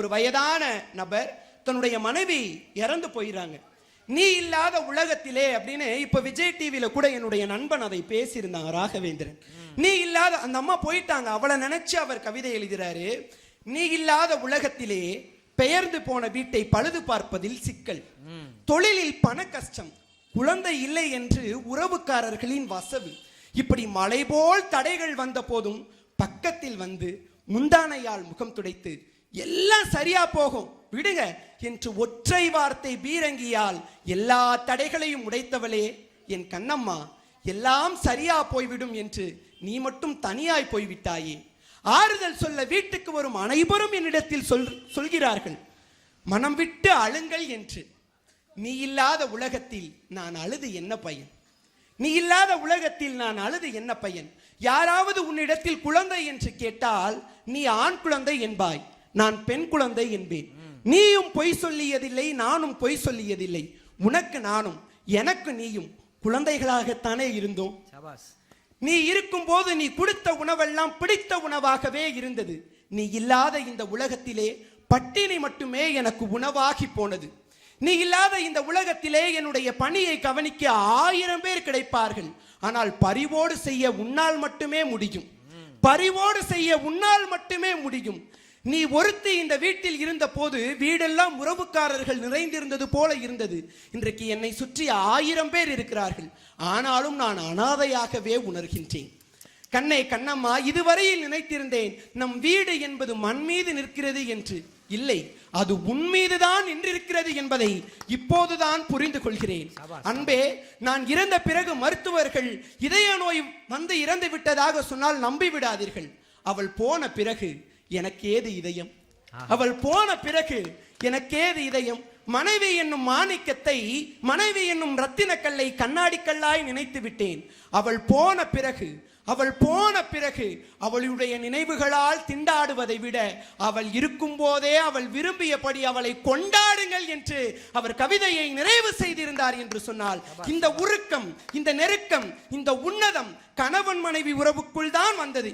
ஒரு வயதான நபர் தன்னுடைய மனைவி இறந்து போயிறாங்க. நீ இல்லாத உலகத்திலே அப்படின்னு இப்ப விஜய் டிவியில கூட என்னுடைய நண்பன் அதை பேசியிருந்தாங்க, ராகவேந்திரன். நீ இல்லாத அந்த அம்மா போயிட்டாங்க, அவளை நினைச்சு அவர் கவிதை எழுதுறாரு. நீ இல்லாத உலகத்திலே பெயர்ந்து போன வீட்டை பழுது பார்ப்பதில் சிக்கல், தொழிலில் பண கஷ்டம், குழந்தை இல்லை என்று உறவுக்காரர்களின் வசவு, இப்படி மலை போல் தடைகள் வந்த போதும் பக்கத்தில் வந்து முந்தானையால் முகம் துடைத்து எல்லாம் சரியா போகும் விடுங்க என்று ஒற்றை வார்த்தை பீரங்கியால் எல்லா தடைகளையும் உடைத்தவளே என் கண்ணம்மா, எல்லாம் சரியா போய்விடும் என்று நீ மட்டும் தனியாய் போய்விட்டாயே. ஆறுதல் சொல்ல வீட்டுக்கு வரும் அனைவரும் என்னிடத்தில் சொல்கிறார்கள், மனம் விட்டு அழுங்கள் என்று. நீ இல்லாத உலகத்தில் நான் அழுது என்ன பயன்? நீ இல்லாத உலகத்தில் நான் அழுது என்ன பயன்? யாராவது உன்னிடத்தில் குழந்தை என்று கேட்டால் நீ ஆண் குழந்தை என்பாய், நான் பெண் குழந்தை என்பேன். நீயும் பொய் சொல்லியதில்லை, நானும் பொய் சொல்லியதில்லை. உனக்கு நானும் எனக்கு நீயும் குழந்தைகளாகத்தானே இருந்தோம். நீ இருக்கும் போது நீ கொடுத்த உணவெல்லாம் பிடித்த உணவாகவே இருந்தது. நீ இல்லாத இந்த உலகத்திலே பட்டினி மட்டுமே எனக்கு உணவாகி போனது. நீ இல்லாத இந்த உலகத்திலே என்னுடைய பணியை கவனிக்க 1000 பேர் கிடைப்பார்கள். ஆனால் பரிவோடு செய்ய உன்னால் மட்டுமே முடியும், பரிவோடு செய்ய உன்னால் மட்டுமே முடியும். நீ ஒருத்தி இந்த வீட்டில் இருந்த போது வீடெல்லாம் உறவுக்காரர்கள் நிறைந்திருந்தது போல இருந்தது. இன்றைக்கு என்னை சுற்றி 1000 பேர் இருக்கிறார்கள். ஆனாலும் நான் அனாதையாகவே உணர்கின்றேன். கண்ணே கண்ணம்மா, இதுவரையில் நினைத்திருந்தேன் நம் வீடு என்பது மண் மீது நிற்கிறது என்று. இல்லை, அது உன் மீதுதான் நின்றிருக்கிறது என்பதை இப்போதுதான் புரிந்து கொள்கிறேன். அன்பே, நான் இறந்த பிறகு மருத்துவர்கள் இதய நோய் வந்து இறந்து விட்டதாக சொன்னால் நம்பி விடாதீர்கள். அவள் போன பிறகு எனக்கு ஏது இதயம்? அவள் போன பிறகு எனக்கு ஏது இதயம்? மனைவி என்னும் மாணிக்கத்தை, மனைவி என்னும் ரத்தின கல்லை கண்ணாடி கல்லாய் நினைத்து விட்டேன். அவள் போன பிறகு அவளுடைய நினைவுகளால் திண்டாடுவதை விட அவள் இருக்கும் போதே அவள் விரும்பியபடி அவளை கொண்டாடுங்கள் என்று அவர் கவிதையை நிறைவு செய்திருந்தார் என்று சொன்னால், இந்த உருக்கம், இந்த நெருக்கம், இந்த உன்னதம் கணவன் மனைவி உறவுக்குள் தான் வந்தது.